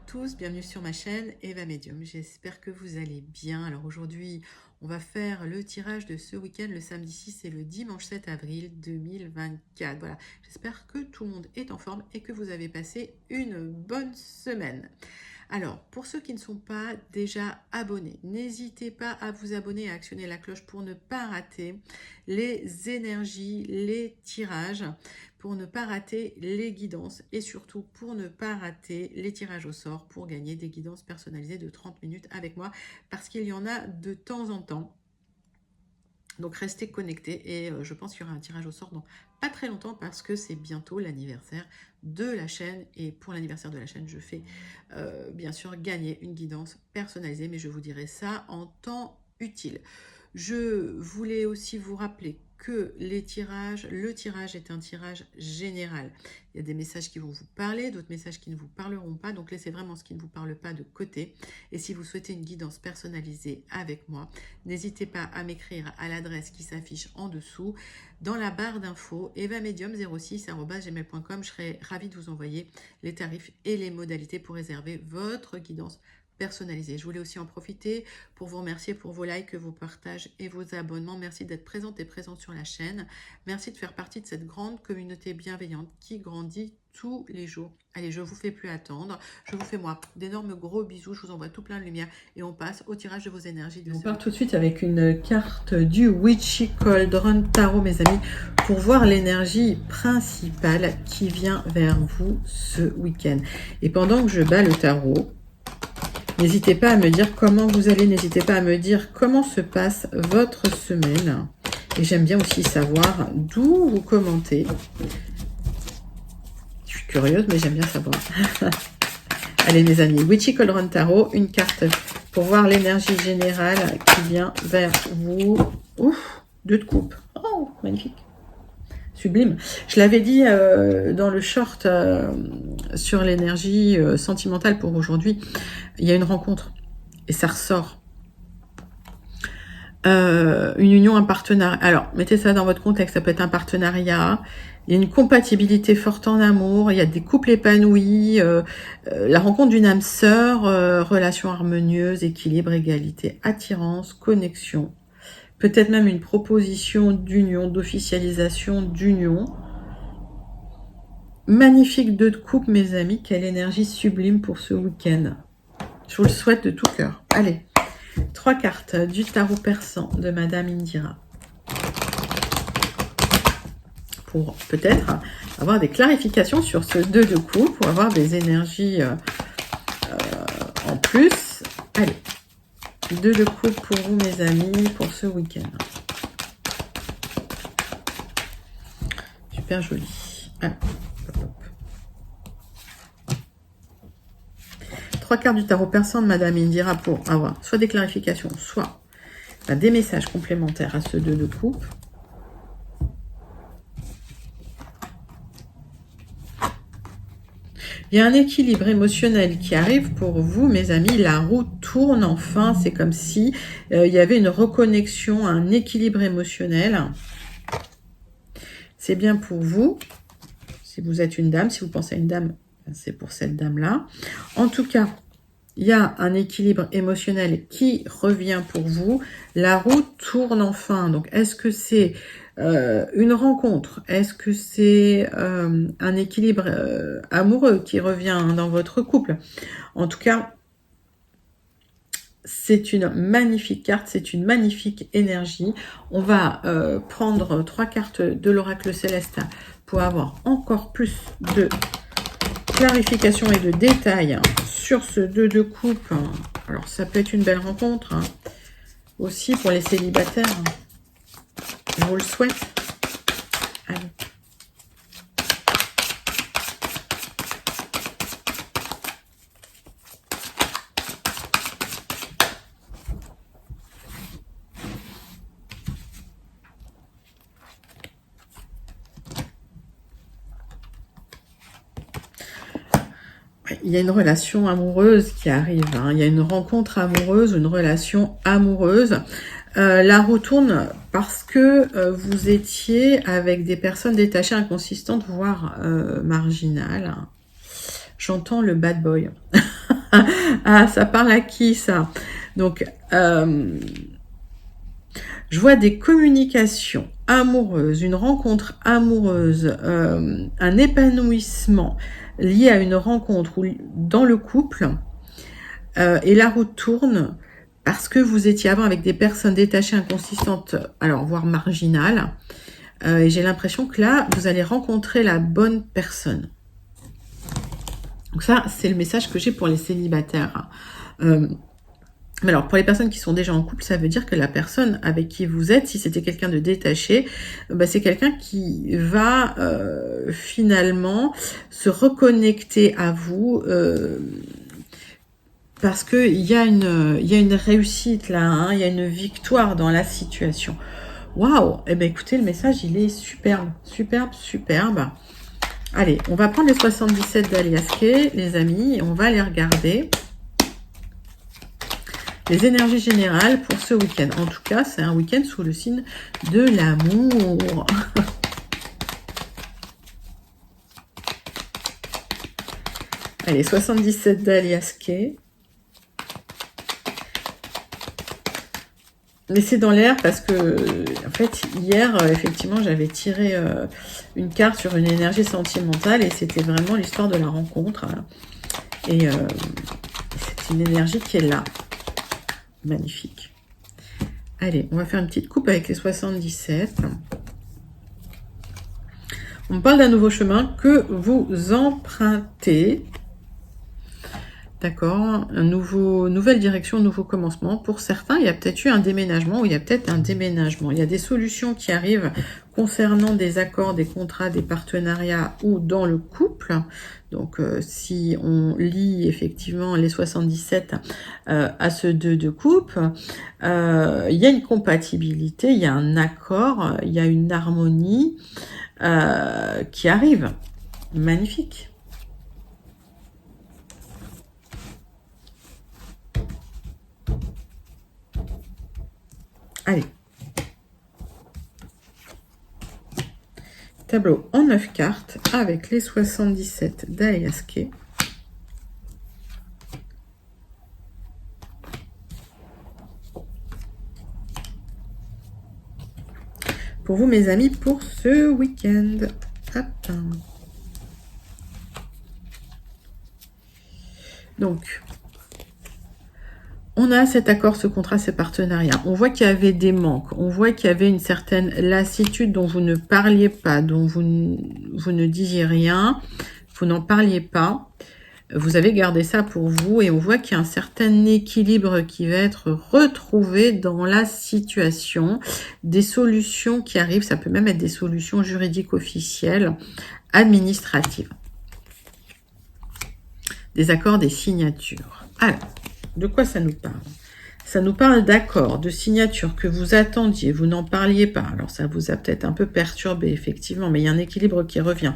tous, bienvenue sur ma chaîne Eva Medium, j'espère que vous allez bien. Alors aujourd'hui, on va faire le tirage de ce week-end, le samedi 6 et le dimanche 7 avril 2024. Voilà, j'espère que tout le monde est en forme et que vous avez passé une bonne semaine. Alors, pour ceux qui ne sont pas déjà abonnés, n'hésitez pas à vous abonner et à actionner la cloche pour ne pas rater les énergies, les tirages, pour ne pas rater les guidances et surtout pour ne pas rater les tirages au sort pour gagner des guidances personnalisées de 30 minutes avec moi parce qu'il y en a de temps en temps. Donc restez connectés et je pense qu'il y aura un tirage au sort dans pas très longtemps parce que c'est bientôt l'anniversaire de la chaîne et pour l'anniversaire de la chaîne je fais bien sûr gagner une guidance personnalisée, mais je vous dirai ça en temps utile. Je voulais aussi vous rappeler que le tirage est un tirage général. Il y a des messages qui vont vous parler, d'autres messages qui ne vous parleront pas, donc laissez vraiment ce qui ne vous parle pas de côté. Et si vous souhaitez une guidance personnalisée avec moi, n'hésitez pas à m'écrire à l'adresse qui s'affiche en dessous dans la barre d'infos evamedium06@gmail.com. Je serai ravie de vous envoyer les tarifs et les modalités pour réserver votre guidance personnalisée. Je voulais aussi en profiter pour vous remercier pour vos likes, vos partages et vos abonnements. Merci d'être présente et présente sur la chaîne. Merci de faire partie de cette grande communauté bienveillante qui grandit tous les jours. Allez, je vous fais plus attendre. Je vous fais moi d'énormes gros bisous. Je vous envoie tout plein de lumière et on passe au tirage de vos énergies. On part tout de suite avec une carte du Witchy Cauldron Tarot, mes amis, pour voir l'énergie principale qui vient vers vous ce week-end. Et pendant que je bats le tarot, n'hésitez pas à me dire comment vous allez, n'hésitez pas à me dire comment se passe votre semaine. Et j'aime bien aussi savoir d'où vous commentez. Je suis curieuse, mais j'aime bien savoir. Allez mes amis, Witchy Cauldron Tarot, une carte pour voir l'énergie générale qui vient vers vous. Ouf, 2 de coupe. Oh, magnifique. Sublime. Je l'avais dit dans le short sur l'énergie sentimentale pour aujourd'hui. Il y a une rencontre et ça ressort. Une union, un partenariat. Alors, mettez ça dans votre contexte. Ça peut être un partenariat. Il y a une compatibilité forte en amour. Il y a des couples épanouis. La rencontre d'une âme sœur. Relation harmonieuse, équilibre, égalité, attirance, connexion. Peut-être même une proposition d'union, d'officialisation d'union. Magnifique 2 de coupe, mes amis. Quelle énergie sublime pour ce week-end. Je vous le souhaite de tout cœur. Allez, 3 cartes du tarot persan de Madame Indira. Pour peut-être avoir des clarifications sur ce 2 de coupe, pour avoir des énergies en plus. Allez. 2 de coupe pour vous, mes amis, pour ce week-end. Super joli. Allez, hop, hop. 3 cartes du tarot persan de Madame Indira pour avoir soit des clarifications, soit des messages complémentaires à ce 2 de coupe. Il y a un équilibre émotionnel qui arrive pour vous, mes amis. La roue tourne enfin. C'est comme si il y avait une reconnexion, un équilibre émotionnel. C'est bien pour vous. Si vous êtes une dame, si vous pensez à une dame, c'est pour cette dame-là. En tout cas, il y a un équilibre émotionnel qui revient pour vous. La roue tourne enfin. Donc, est-ce que c'est une rencontre? Est-ce que c'est un équilibre amoureux qui revient dans votre couple? En tout cas, c'est une magnifique carte, c'est une magnifique énergie. On va prendre 3 cartes de l'oracle céleste pour avoir encore plus de clarification et de détails sur ce 2 de coupe. Alors, ça peut être une belle rencontre aussi pour les célibataires. Je vous le souhaite. Allez. Il y a une relation amoureuse qui arrive. Il y a une rencontre amoureuse, une relation amoureuse. La roue tourne parce que vous étiez avec des personnes détachées, inconsistantes, voire marginales. J'entends le bad boy. Ah, ça parle à qui ça? Donc, je vois des communications amoureuses, une rencontre amoureuse, un épanouissement lié à une rencontre ou dans le couple, et la roue tourne parce que vous étiez avant avec des personnes détachées, inconsistantes, alors voire marginales, et j'ai l'impression que là, vous allez rencontrer la bonne personne. Donc ça, c'est le message que j'ai pour les célibataires. Mais alors, pour les personnes qui sont déjà en couple, ça veut dire que la personne avec qui vous êtes, si c'était quelqu'un de détaché, bah, c'est quelqu'un qui va finalement se reconnecter à vous parce qu'il y a une réussite là, hein, il y a une victoire dans la situation. Waouh! Eh bien, écoutez, le message, il est superbe, superbe, superbe. Allez, on va prendre les 77 d'Alias Kay, les amis, et on va les regarder. Les énergies générales pour ce week-end. En tout cas, c'est un week-end sous le signe de l'amour. Allez, 77 d'Alias Kay. Mais c'est dans l'air parce que, en fait, hier, effectivement, j'avais tiré une carte sur une énergie sentimentale et c'était vraiment l'histoire de la rencontre. Et c'est une énergie qui est là. Magnifique. Allez, on va faire une petite coupe avec les 77. On me parle d'un nouveau chemin que vous empruntez. D'accord, nouvelle direction, nouveau commencement. Pour certains, il y a peut-être eu un déménagement ou il y a peut-être un déménagement. Il y a des solutions qui arrivent concernant des accords, des contrats, des partenariats ou dans le couple. Donc, si on lie effectivement les 77 à ce 2 de coupe, il y a une compatibilité, il y a un accord, il y a une harmonie qui arrive. Magnifique. Allez. Tableau en 9 cartes avec les 77 d'Alias Kay. Pour vous, mes amis, pour ce week-end. Hop. Donc, on a cet accord, ce contrat, ce partenariat. On voit qu'il y avait des manques. On voit qu'il y avait une certaine lassitude dont vous ne parliez pas, dont vous ne disiez rien. Vous n'en parliez pas. Vous avez gardé ça pour vous et on voit qu'il y a un certain équilibre qui va être retrouvé dans la situation. Des solutions qui arrivent, ça peut même être des solutions juridiques officielles, administratives. Des accords, des signatures. Alors, de quoi ça nous parle? Ça nous parle d'accords, de signatures que vous attendiez, vous n'en parliez pas. Alors ça vous a peut-être un peu perturbé, effectivement, mais il y a un équilibre qui revient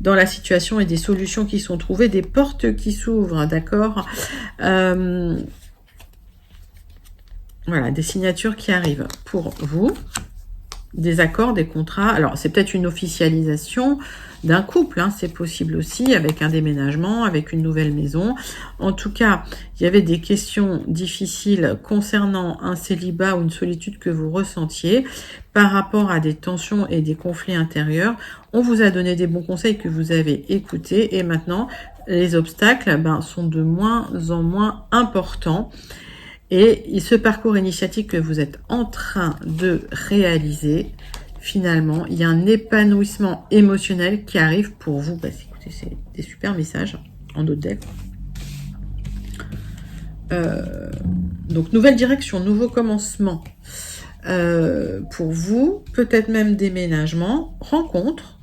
dans la situation et des solutions qui sont trouvées, des portes qui s'ouvrent, d'accord? Voilà, des signatures qui arrivent pour vous, des accords, des contrats. Alors c'est peut-être une officialisation d'un couple, hein, c'est possible aussi, avec un déménagement, avec une nouvelle maison. En tout cas, il y avait des questions difficiles concernant un célibat ou une solitude que vous ressentiez par rapport à des tensions et des conflits intérieurs. On vous a donné des bons conseils que vous avez écoutés et maintenant, les obstacles sont de moins en moins importants. Et ce parcours initiatique que vous êtes en train de réaliser, finalement, il y a un épanouissement émotionnel qui arrive pour vous. Écoutez, c'est des super messages en d'autres decks. Donc, nouvelle direction, nouveau commencement pour vous. Peut-être même déménagement, rencontre.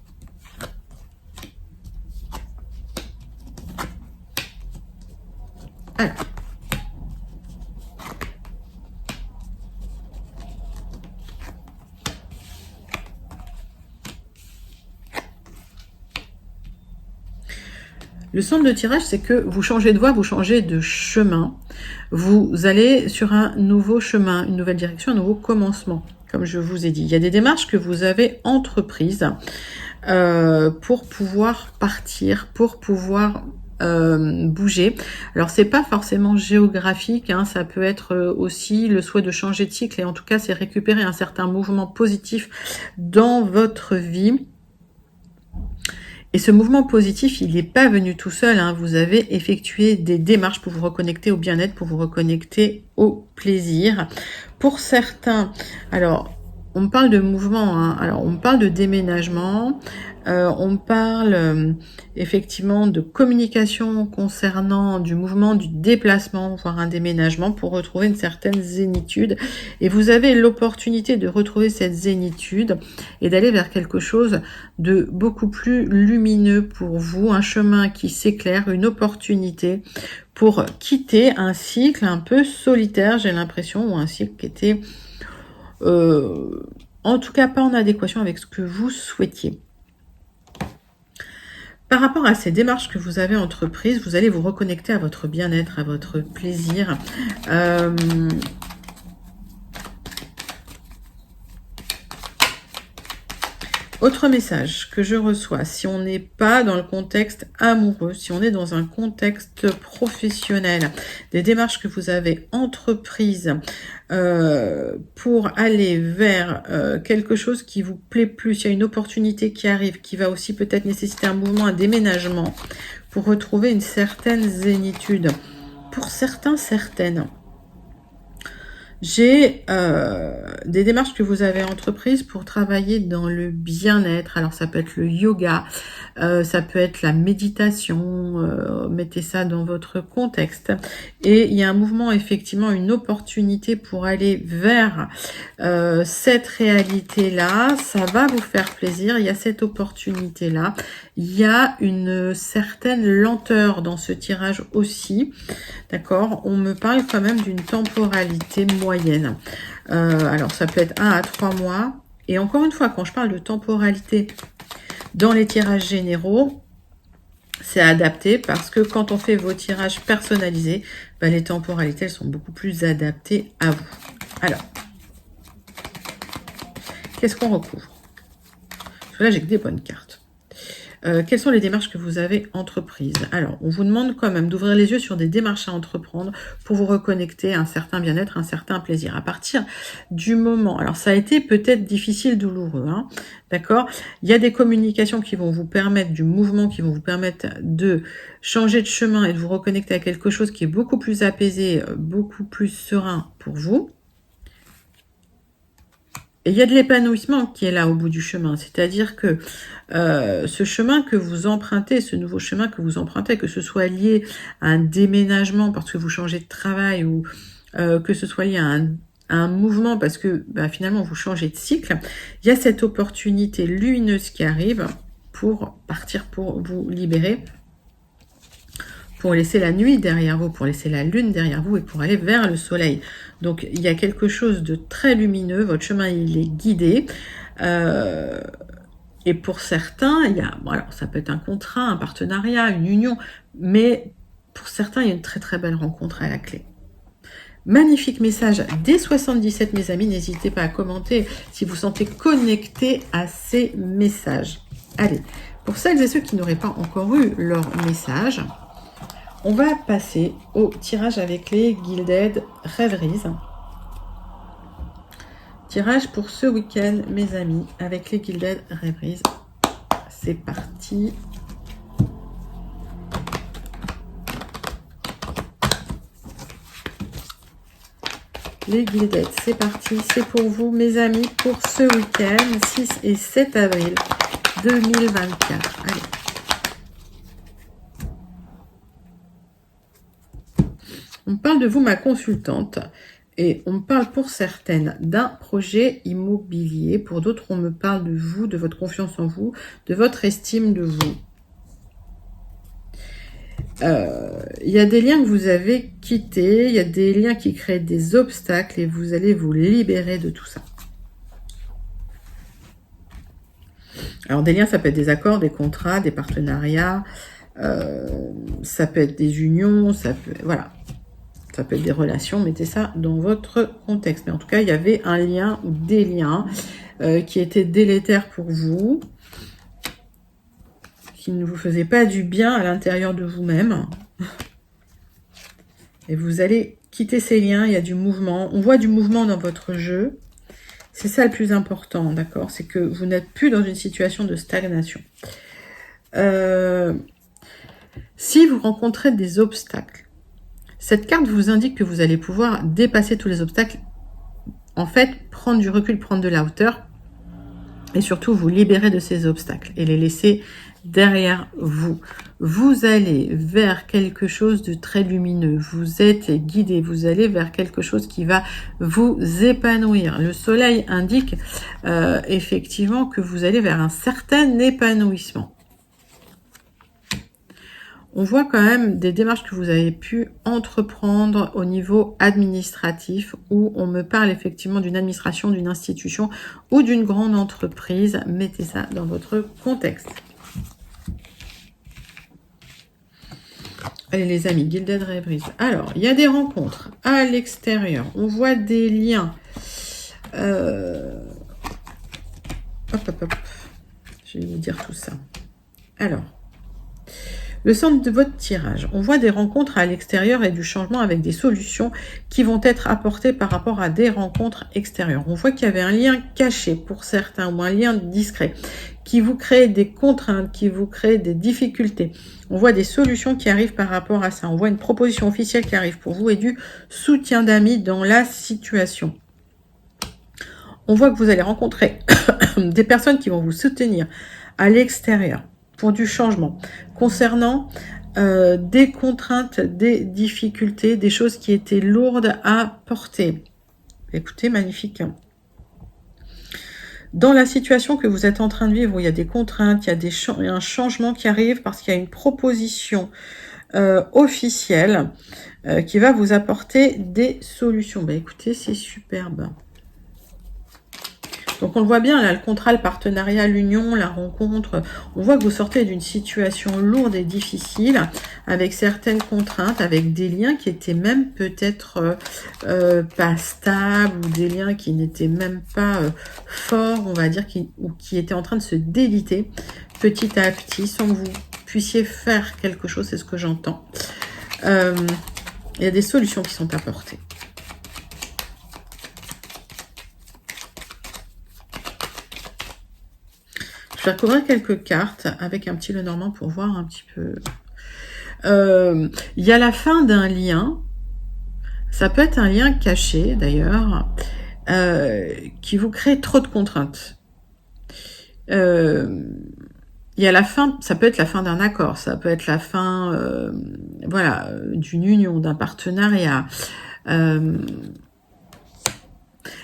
Alors. Le centre de tirage, c'est que vous changez de voie, vous changez de chemin. Vous allez sur un nouveau chemin, une nouvelle direction, un nouveau commencement, comme je vous ai dit. Il y a des démarches que vous avez entreprises pour pouvoir partir, pour pouvoir bouger. Alors c'est pas forcément géographique, hein, ça peut être aussi le souhait de changer de cycle, et en tout cas c'est récupérer un certain mouvement positif dans votre vie. Et ce mouvement positif, il n'est pas venu tout seul, hein. Vous avez effectué des démarches pour vous reconnecter au bien-être, pour vous reconnecter au plaisir. Pour certains, alors on parle de mouvement, hein. Alors on parle de déménagement, on parle effectivement de communication concernant du mouvement, du déplacement, voire un déménagement pour retrouver une certaine zénitude. Et vous avez l'opportunité de retrouver cette zénitude et d'aller vers quelque chose de beaucoup plus lumineux pour vous, un chemin qui s'éclaire, une opportunité pour quitter un cycle un peu solitaire, j'ai l'impression, ou un cycle qui était en tout cas pas en adéquation avec ce que vous souhaitiez. Par rapport à ces démarches que vous avez entreprises, vous allez vous reconnecter à votre bien-être, à votre plaisir. Autre message que je reçois, si on n'est pas dans le contexte amoureux, si on est dans un contexte professionnel, des démarches que vous avez entreprises pour aller vers quelque chose qui vous plaît plus, il y a une opportunité qui arrive, qui va aussi peut-être nécessiter un mouvement, un déménagement, pour retrouver une certaine zénitude. Pour certains, certaines. J'ai des démarches que vous avez entreprises pour travailler dans le bien-être. Alors ça peut être le yoga, ça peut être la méditation, mettez ça dans votre contexte. Et il y a un mouvement, effectivement, une opportunité pour aller vers cette réalité-là. Ça va vous faire plaisir, il y a cette opportunité-là. Il y a une certaine lenteur dans ce tirage aussi. D'accord, on me parle quand même d'une temporalité moyenne. Alors, ça peut être 1 à 3 mois. Et encore une fois, quand je parle de temporalité dans les tirages généraux, c'est adapté parce que quand on fait vos tirages personnalisés, ben, les temporalités elles sont beaucoup plus adaptées à vous. Alors, qu'est-ce qu'on recouvre? Parce que là, j'ai que des bonnes cartes. Quelles sont les démarches que vous avez entreprises? Alors, on vous demande quand même d'ouvrir les yeux sur des démarches à entreprendre pour vous reconnecter à un certain bien-être, un certain plaisir. À partir du moment, alors ça a été peut-être difficile, douloureux, hein, d'accord? Il y a des communications qui vont vous permettre, du mouvement qui vont vous permettre de changer de chemin et de vous reconnecter à quelque chose qui est beaucoup plus apaisé, beaucoup plus serein pour vous. Et il y a de l'épanouissement qui est là au bout du chemin, c'est-à-dire que ce chemin que vous empruntez, ce nouveau chemin que vous empruntez, que ce soit lié à un déménagement parce que vous changez de travail ou que ce soit lié à un mouvement parce que bah, finalement vous changez de cycle, il y a cette opportunité lumineuse qui arrive pour partir, pour vous libérer, pour laisser la nuit derrière vous, pour laisser la lune derrière vous et pour aller vers le soleil. Donc il y a quelque chose de très lumineux, votre chemin il est guidé. Et pour certains, il y a, bon, alors, ça peut être un contrat, un partenariat, une union, mais pour certains, il y a une très très belle rencontre à la clé. Magnifique message dès 77, mes amis. N'hésitez pas à commenter si vous sentez connecté à ces messages. Allez, pour celles et ceux qui n'auraient pas encore eu leur message, on va passer au tirage avec les Gilded Rêveries. Tirage pour ce week-end, mes amis, avec les Gilded Rêveries. C'est parti. Les Gilded, c'est parti. C'est pour vous, mes amis, pour ce week-end, 6 et 7 avril 2024. Allez. On parle de vous, ma consultante. Et on me parle pour certaines d'un projet immobilier. Pour d'autres, on me parle de vous, de votre confiance en vous, de votre estime de vous. Il y a des liens que vous avez quittés. Il y a des liens qui créent des obstacles et vous allez vous libérer de tout ça. Alors, des liens, ça peut être des accords, des contrats, des partenariats. Ça peut être des unions. Ça peut, voilà. Ça peut être des relations, mettez ça dans votre contexte. Mais en tout cas, il y avait un lien ou des liens qui étaient délétères pour vous, qui ne vous faisait pas du bien à l'intérieur de vous-même. Et vous allez quitter ces liens, il y a du mouvement. On voit du mouvement dans votre jeu. C'est ça le plus important, d'accord? C'est que vous n'êtes plus dans une situation de stagnation. Si vous rencontrez des obstacles, cette carte vous indique que vous allez pouvoir dépasser tous les obstacles. En fait, prendre du recul, prendre de la hauteur et surtout vous libérer de ces obstacles et les laisser derrière vous. Vous allez vers quelque chose de très lumineux. Vous êtes guidé. Vous allez vers quelque chose qui va vous épanouir. Le soleil indique effectivement que vous allez vers un certain épanouissement. On voit quand même des démarches que vous avez pu entreprendre au niveau administratif, où on me parle effectivement d'une administration, d'une institution ou d'une grande entreprise. Mettez ça dans votre contexte. Allez les amis, Gilded Rêveries. Alors, il y a des rencontres à l'extérieur. On voit des liens. Hop, hop, hop. Je vais vous dire tout ça. Alors, le centre de votre tirage. On voit des rencontres à l'extérieur et du changement avec des solutions qui vont être apportées par rapport à des rencontres extérieures. On voit qu'il y avait un lien caché pour certains ou un lien discret qui vous crée des contraintes, qui vous crée des difficultés. On voit des solutions qui arrivent par rapport à ça. On voit une proposition officielle qui arrive pour vous et du soutien d'amis dans la situation. On voit que vous allez rencontrer des personnes qui vont vous soutenir à l'extérieur pour du changement, concernant des contraintes, des difficultés, des choses qui étaient lourdes à porter. Écoutez, magnifique. Dans la situation que vous êtes en train de vivre, où il y a des contraintes, il y a un changement qui arrive parce qu'il y a une proposition officielle qui va vous apporter des solutions. Bah, écoutez, c'est superbe. Donc on le voit bien, là, le contrat, le partenariat, l'union, la rencontre. On voit que vous sortez d'une situation lourde et difficile, avec certaines contraintes, avec des liens qui étaient même peut-être pas stables, ou des liens qui n'étaient même pas forts, on va dire, ou qui étaient en train de se déliter petit à petit, sans que vous puissiez faire quelque chose, c'est ce que j'entends. Il y a des solutions qui sont apportées. Je vais recouvrir quelques cartes avec un petit Lenormand pour voir un petit peu. Il y a la fin d'un lien. Ça peut être un lien caché d'ailleurs, qui vous crée trop de contraintes. Il y a la fin, ça peut être la fin d'un accord, ça peut être la fin, voilà, d'une union, d'un partenariat.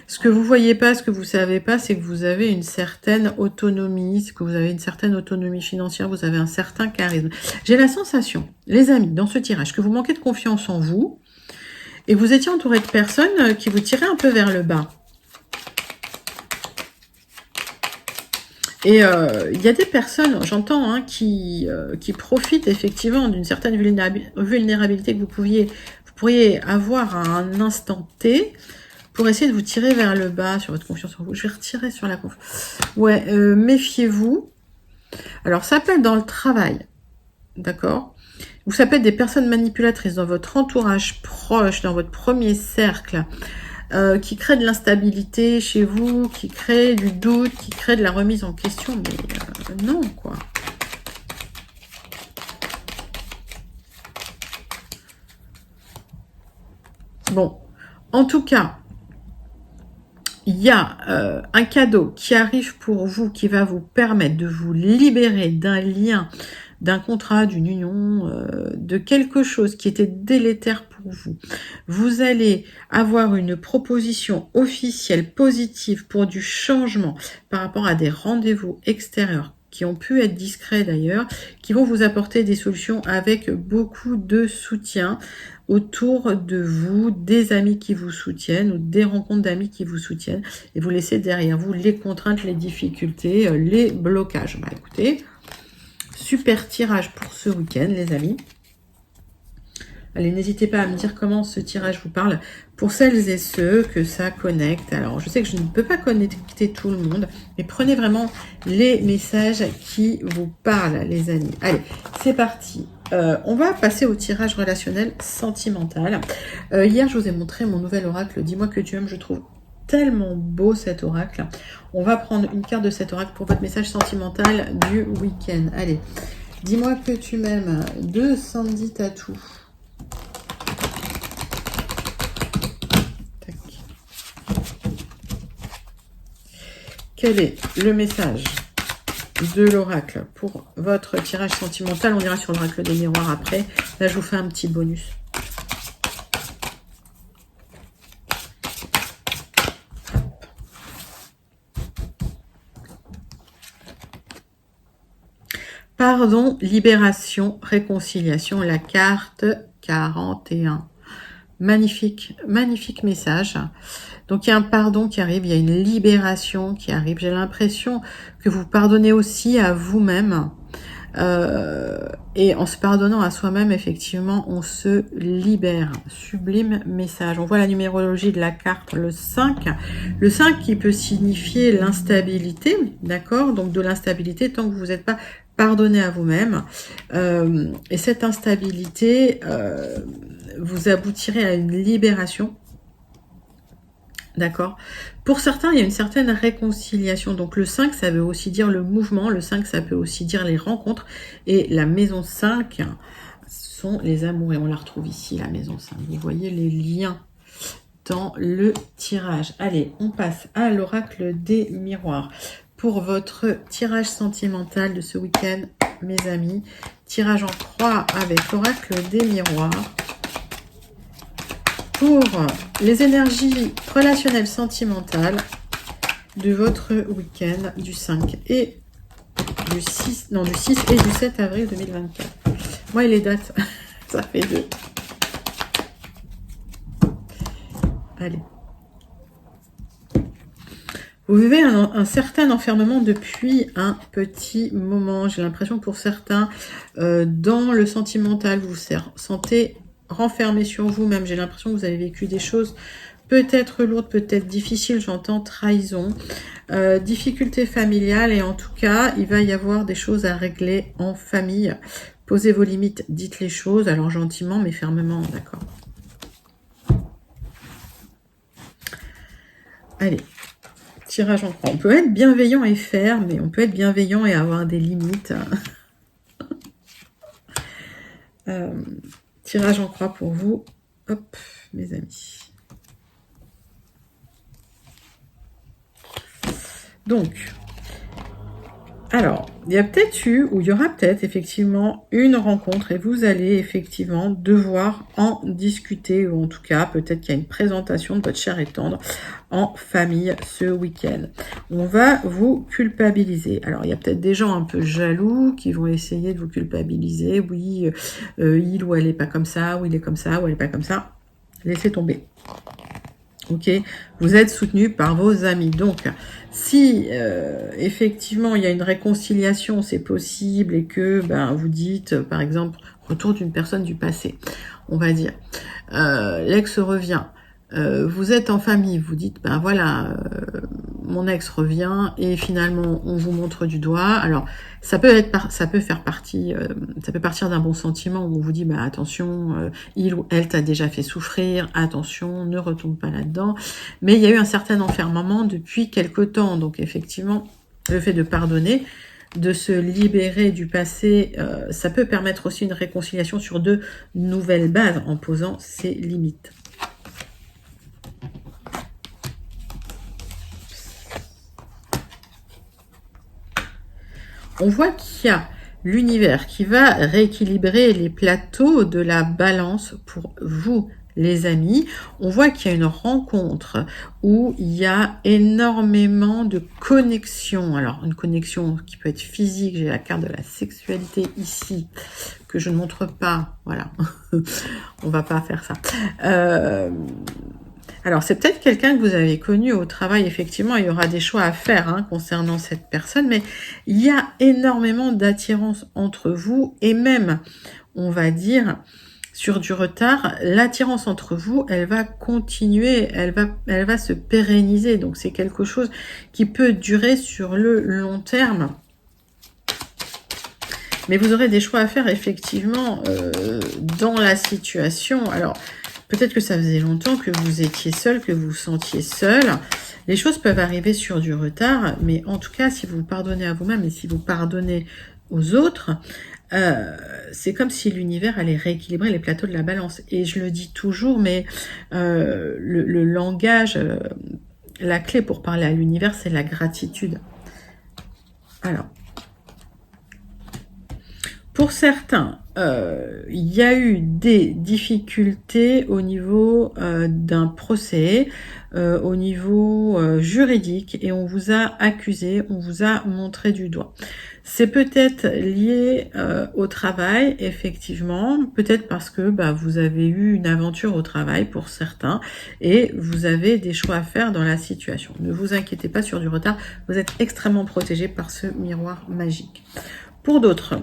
Ce que vous voyez pas, ce que vous savez pas, c'est que vous avez une certaine autonomie, c'est que vous avez une certaine autonomie financière, vous avez un certain charisme. J'ai la sensation, les amis, dans ce tirage, que vous manquez de confiance en vous et vous étiez entouré de personnes qui vous tiraient un peu vers le bas. Et il y a des personnes, j'entends, hein, qui profitent effectivement d'une certaine vulnérabilité que vous pourriez avoir à un instant T, pour essayer de vous tirer vers le bas sur votre confiance en vous. Je vais retirer sur la confiance. Ouais, méfiez-vous. Alors, ça peut être dans le travail, d'accord? Ou ça peut être des personnes manipulatrices dans votre entourage proche, dans votre premier cercle, qui créent de l'instabilité chez vous, qui créent du doute, qui créent de la remise en question. Mais non, quoi. Bon, en tout cas, il y a un cadeau qui arrive pour vous, qui va vous permettre de vous libérer d'un lien, d'un contrat, d'une union, de quelque chose qui était délétère pour vous. Vous allez avoir une proposition officielle, positive, pour du changement par rapport à des rendez-vous extérieurs qui ont pu être discrets d'ailleurs, qui vont vous apporter des solutions avec beaucoup de soutien autour de vous, des amis qui vous soutiennent ou des rencontres d'amis qui vous soutiennent, et vous laissez derrière vous les contraintes, les difficultés, les blocages. Bah écoutez, super tirage pour ce week-end les amis. Allez, n'hésitez pas à me dire comment ce tirage vous parle. Pour celles et ceux que ça connecte, alors je sais que je ne peux pas connecter tout le monde, mais prenez vraiment les messages qui vous parlent, les amis. Allez, c'est parti. On va passer au tirage relationnel sentimental. Hier, je vous ai montré mon nouvel oracle. Dis-moi que tu aimes, je trouve tellement beau cet oracle. On va prendre une carte de cet oracle pour votre message sentimental du week-end. Allez, dis-moi que tu m'aimes de Sandy Tattoo. Tac. Quel est le message de l'oracle pour votre tirage sentimental? On ira sur l'oracle des miroirs après. Là, je vous fais un petit bonus. Pardon, libération, réconciliation, la carte 41. Magnifique, magnifique message. Donc, il y a un pardon qui arrive, il y a une libération qui arrive. J'ai l'impression que vous pardonnez aussi à vous-même. Et en se pardonnant à soi-même, effectivement, on se libère. Sublime message. On voit la numérologie de la carte, le 5. Le 5 qui peut signifier l'instabilité, d'accord? Donc, de l'instabilité tant que vous n'êtes pas pardonné à vous-même. Et cette instabilité, vous aboutirez à une libération. D'accord. Pour certains, il y a une certaine réconciliation. Donc, le 5, ça veut aussi dire le mouvement. Le 5, ça peut aussi dire les rencontres. Et la maison 5 sont les amours. Et on la retrouve ici, la maison 5. Vous voyez les liens dans le tirage. Allez, on passe à l'oracle des miroirs. Pour votre tirage sentimental de ce week-end, mes amis. Tirage en croix avec l'oracle des miroirs. Pour les énergies relationnelles sentimentales de votre week-end du 5 et du 6, non, du 6 et du 7 avril 2024. Moi et les dates, ça fait 2. Allez. Vous vivez un certain enfermement depuis un petit moment. J'ai l'impression que pour certains, dans le sentimental, vous vous sentez renfermé sur vous-même. J'ai l'impression que vous avez vécu des choses peut-être lourdes, peut-être difficiles. J'entends trahison, difficultés familiales. Et en tout cas, il va y avoir des choses à régler en famille. Posez vos limites, dites les choses. Alors gentiment, mais fermement, d'accord. Allez. Tirage en croix. On peut être bienveillant et faire, mais on peut être bienveillant et avoir des limites. Tirage en croix pour vous. Hop, mes amis. Donc, alors, il y a peut-être eu, ou il y aura peut-être effectivement une rencontre et vous allez effectivement devoir en discuter, ou en tout cas, peut-être qu'il y a une présentation de votre chair et tendre en famille ce week-end. On va vous culpabiliser. Alors, il y a peut-être des gens un peu jaloux qui vont essayer de vous culpabiliser. Oui, il ou elle n'est pas comme ça, ou il est comme ça, ou elle n'est pas comme ça. Laissez tomber. Ok, vous êtes soutenu par vos amis. Donc, si effectivement il y a une réconciliation, c'est possible, et que vous dites, par exemple, retour d'une personne du passé, on va dire, l'ex revient, vous êtes en famille, vous dites, voilà, mon ex revient, et finalement on vous montre du doigt. Alors ça peut faire partie, ça peut partir d'un bon sentiment où on vous dit, attention, il ou elle t'a déjà fait souffrir, attention, ne retombe pas là-dedans. Mais il y a eu un certain enfermement depuis quelque temps, donc effectivement, le fait de pardonner, de se libérer du passé, ça peut permettre aussi une réconciliation sur de nouvelles bases en posant ses limites. On voit qu'il y a l'univers qui va rééquilibrer les plateaux de la balance pour vous, les amis. On voit qu'il y a une rencontre où il y a énormément de connexions. Alors, une connexion qui peut être physique. J'ai la carte de la sexualité ici, que je ne montre pas. Voilà, on va pas faire ça. Alors, c'est peut-être quelqu'un que vous avez connu au travail. Effectivement, il y aura des choix à faire concernant cette personne, mais il y a énormément d'attirance entre vous et même, on va dire, sur du retard, l'attirance entre vous, elle va continuer, elle va se pérenniser. Donc c'est quelque chose qui peut durer sur le long terme. Mais vous aurez des choix à faire effectivement dans la situation. Alors, peut-être que ça faisait longtemps que vous étiez seul, que vous vous sentiez seul. Les choses peuvent arriver sur du retard, mais en tout cas, si vous pardonnez à vous-même et si vous pardonnez aux autres, c'est comme si l'univers allait rééquilibrer les plateaux de la balance. Et je le dis toujours, mais le langage, la clé pour parler à l'univers, c'est la gratitude. Alors, pour certains, il y a eu des difficultés au niveau d'un procès, au niveau juridique, et on vous a accusé, on vous a montré du doigt. C'est peut-être lié au travail, effectivement, peut-être parce que vous avez eu une aventure au travail pour certains, et vous avez des choix à faire dans la situation. Ne vous inquiétez pas sur du retard, vous êtes extrêmement protégé par ce miroir magique. Pour d'autres,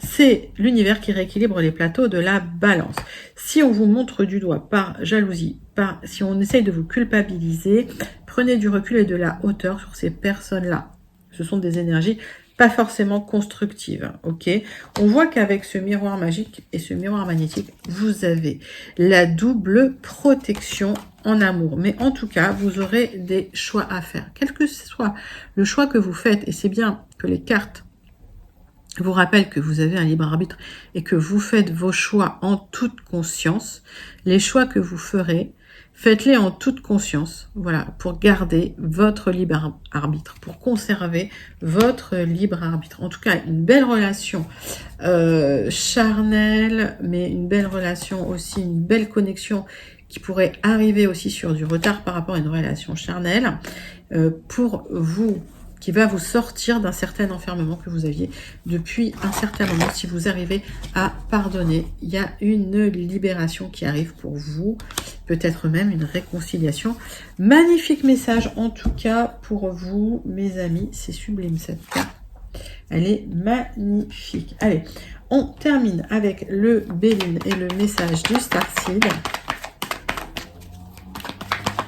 c'est l'univers qui rééquilibre les plateaux de la balance. Si on vous montre du doigt par jalousie, si on essaye de vous culpabiliser, prenez du recul et de la hauteur sur ces personnes-là. Ce sont des énergies pas forcément constructives, ok? On voit qu'avec ce miroir magique et ce miroir magnétique, vous avez la double protection en amour. Mais en tout cas, vous aurez des choix à faire. Quel que soit le choix que vous faites, et c'est bien que les cartes vous rappelle que vous avez un libre arbitre et que vous faites vos choix en toute conscience. Les choix que vous ferez, faites-les en toute conscience, voilà, pour garder votre libre arbitre, pour conserver votre libre arbitre. En tout cas, une belle relation charnelle, mais une belle relation aussi, une belle connexion qui pourrait arriver aussi sur du retard par rapport à une relation charnelle pour vous, qui va vous sortir d'un certain enfermement que vous aviez depuis un certain moment. Si vous arrivez à pardonner, il y a une libération qui arrive pour vous, peut-être même une réconciliation. Magnifique message en tout cas pour vous, mes amis, c'est sublime cette carte. Elle est magnifique. Allez, on termine avec le Béline et le message du Starseed.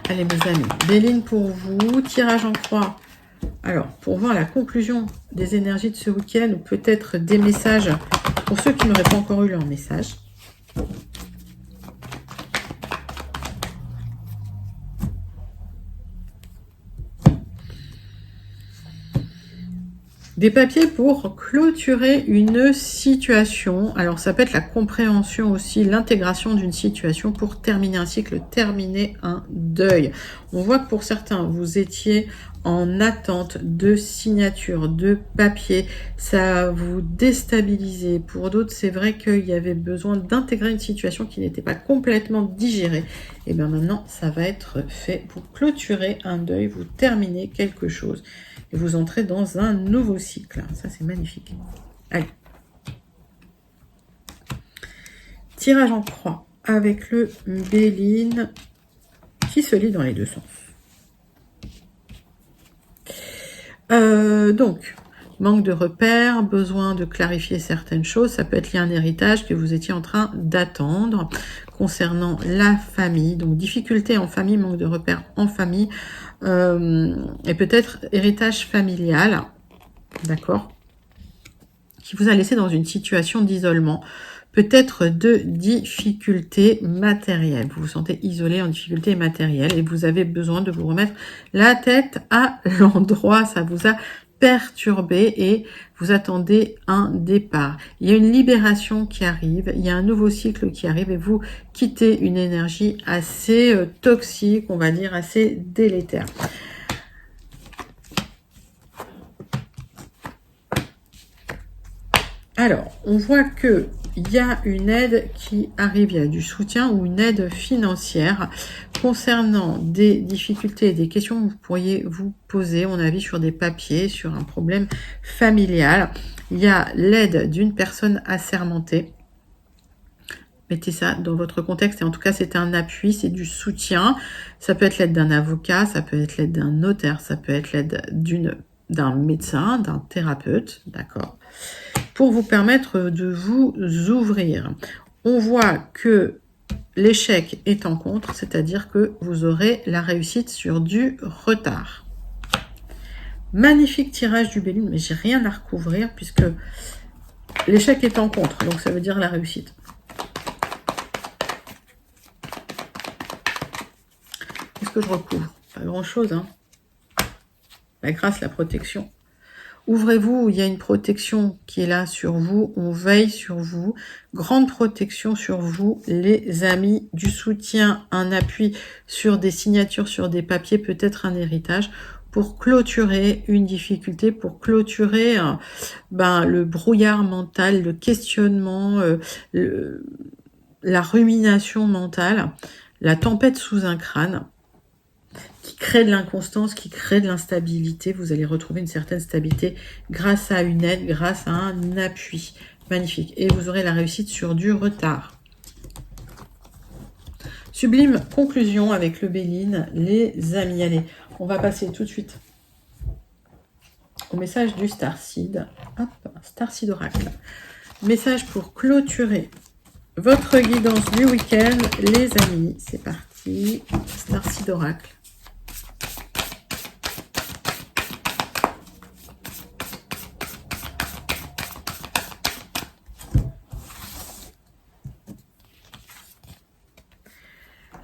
Allez mes amis, Béline pour vous, tirage en croix. Alors, pour voir la conclusion des énergies de ce week-end, ou peut-être des messages pour ceux qui n'auraient pas encore eu leur message. Des papiers pour clôturer une situation. Alors, ça peut être la compréhension aussi, l'intégration d'une situation pour terminer un cycle, terminer un deuil. On voit que pour certains, vous étiez en attente de signature, de papier. Ça vous déstabilisait. Pour d'autres, c'est vrai qu'il y avait besoin d'intégrer une situation qui n'était pas complètement digérée. Et bien maintenant, ça va être fait. Vous clôturez un deuil, vous terminez quelque chose. Et vous entrez dans un nouveau cycle. Ça, c'est magnifique. Allez. Tirage en croix avec le Béline qui se lit dans les deux sens. Donc, manque de repères, besoin de clarifier certaines choses. Ça peut être lié à un héritage que vous étiez en train d'attendre concernant la famille. Donc, difficulté en famille, manque de repères en famille. Et peut-être héritage familial, d'accord, qui vous a laissé dans une situation d'isolement, peut-être de difficultés matérielles. Vous vous sentez isolé en difficulté matérielle et vous avez besoin de vous remettre la tête à l'endroit. Ça vous a perturbé et vous attendez un départ. Il y a une libération qui arrive, il y a un nouveau cycle qui arrive et vous quittez une énergie assez toxique, on va dire assez délétère. Alors, on voit que il y a une aide qui arrive, il y a du soutien ou une aide financière concernant des difficultés et des questions que vous pourriez vous poser, on a vu sur des papiers, sur un problème familial. Il y a l'aide d'une personne assermentée. Mettez ça dans votre contexte et en tout cas c'est un appui, c'est du soutien. Ça peut être l'aide d'un avocat, ça peut être l'aide d'un notaire, ça peut être l'aide d'un médecin, d'un thérapeute, d'accord, pour vous permettre de vous ouvrir. on voit que l'échec est en contre, c'est-à-dire que vous aurez la réussite sur du retard. Magnifique tirage du Béline, mais j'ai rien à recouvrir puisque l'échec est en contre, donc ça veut dire la réussite. Qu'est-ce que je recouvre? Pas grand-chose, hein. La grâce, la protection. Ouvrez-vous, il y a une protection qui est là sur vous, on veille sur vous. Grande protection sur vous, les amis, du soutien, un appui sur des signatures, sur des papiers, peut-être un héritage, pour clôturer une difficulté, pour clôturer le brouillard mental, le questionnement, la rumination mentale, la tempête sous un crâne, qui crée de l'inconstance, qui crée de l'instabilité. Vous allez retrouver une certaine stabilité grâce à une aide, grâce à un appui. Magnifique. Et vous aurez la réussite sur du retard. Sublime conclusion avec le Béline, les amis. Allez, on va passer tout de suite au message du Starseed. Hop, Starseed Oracle. Message pour clôturer votre guidance du week-end, les amis. C'est parti. Starseed Oracle.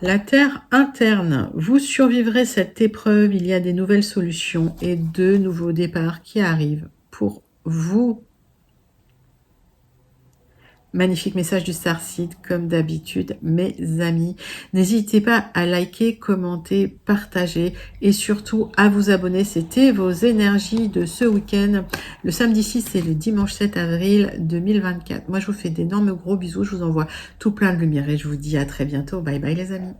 La terre interne, vous survivrez cette épreuve, il y a des nouvelles solutions et de nouveaux départs qui arrivent pour vous. Magnifique message du Starseed, comme d'habitude, mes amis. N'hésitez pas à liker, commenter, partager et surtout à vous abonner. C'était vos énergies de ce week-end, le samedi 6 et le dimanche 7 avril 2024. Moi, je vous fais d'énormes gros bisous. Je vous envoie tout plein de lumière et je vous dis à très bientôt. Bye bye les amis.